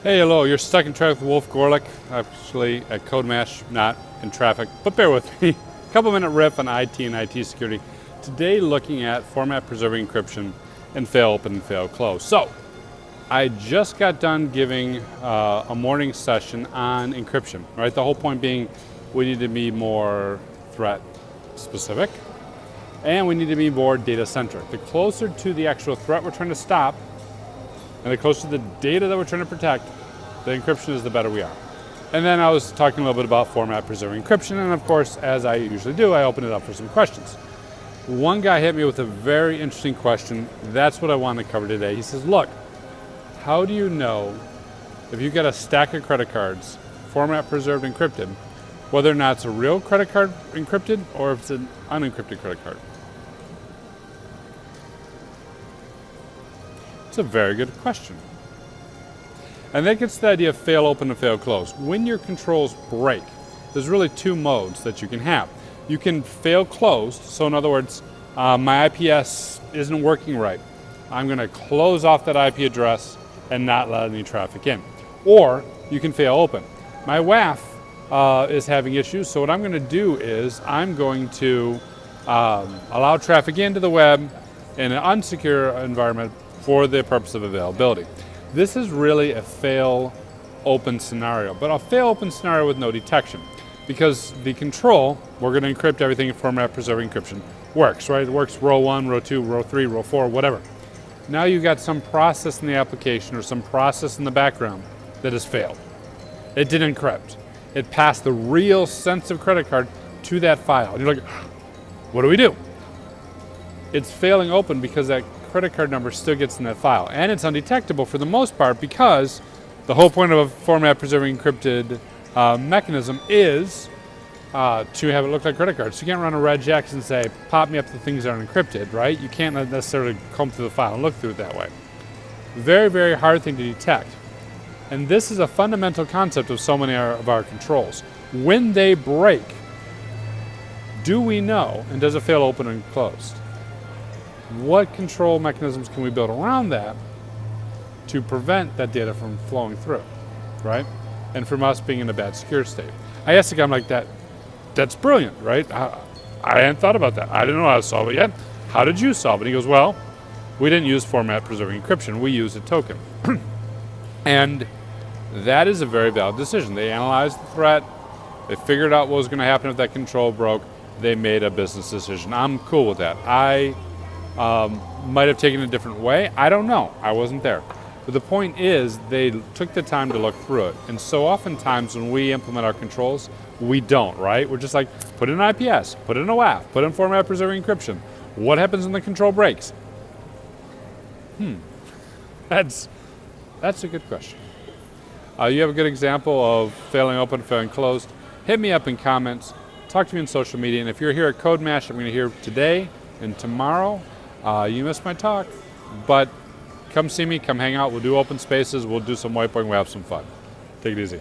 Hey, hello, you're stuck in traffic with Wolf Gorlick, actually at CodeMash, not in traffic, but bear with me. Couple minute riff on IT and IT security. Today looking at format preserving encryption and fail open and fail close. So, I just got done giving a morning session on encryption, right? The whole point being we need to be more threat specific and we need to be more data centric. The closer to the actual threat we're trying to stop and the closer to the data that we're trying to protect, the encryption is, the better we are. And then I was talking a little bit about format preserving encryption, and of course, as I usually do, I open it up for some questions. One guy hit me with a very interesting question. That's what I want to cover today. He says, look, how do you know if you get a stack of credit cards, format preserved encrypted, whether or not it's a real credit card encrypted or if it's an unencrypted credit card? It's a very good question. And that gets to the idea of fail open and fail close. When your controls break, there's really two modes that you can have. You can fail closed, so in other words, my IPS isn't working right. I'm going to close off that IP address and not let any traffic in. Or you can fail open. My WAF is having issues, so what I'm going to do is I'm going to allow traffic into the web in an unsecure environment for the purpose of availability. This is really a fail open scenario, but a fail open scenario with no detection, because the control, we're going to encrypt everything in format preserving encryption, works, right? It works row 1, row 2, row 3, row 4, whatever. Now you've got some process in the application or some process in the background that has failed. It didn't encrypt. It passed the real sensitive credit card to that file. And you're like, what do we do? It's failing open because that credit card number still gets in that file. And it's undetectable for the most part because the whole point of a format preserving encrypted mechanism is to have it look like credit cards. So you can't run a regex and say, pop me up the things that are encrypted, right? You can't necessarily comb through the file and look through it that way. Very, very hard thing to detect. And this is a fundamental concept of so many of our controls. When they break, do we know, and does it fail open and closed? What control mechanisms can we build around that to prevent that data from flowing through, right? And from us being in a bad secure state. I asked a guy, I'm like, that's brilliant, right? I hadn't thought about that. I didn't know how to solve it yet. How did you solve it? He goes, well, we didn't use format preserving encryption. We used a token. And that is a very valid decision. They analyzed the threat. They figured out what was going to happen if that control broke. They made a business decision. I'm cool with that. I might have taken it a different way. I don't know. I wasn't there. But the point is, they took the time to look through it. And so oftentimes when we implement our controls, we don't, right? We're just like, put in an IPS, put in a WAF, put in format preserving encryption. What happens when the control breaks? That's a good question. You have a good example of failing open, failing closed. Hit me up in comments. Talk to me on social media. And if you're here at CodeMash, I'm going to hear today and tomorrow. You missed my talk, but come see me, come hang out. We'll do open spaces. We'll do some whiteboarding. We'll have some fun. Take it easy.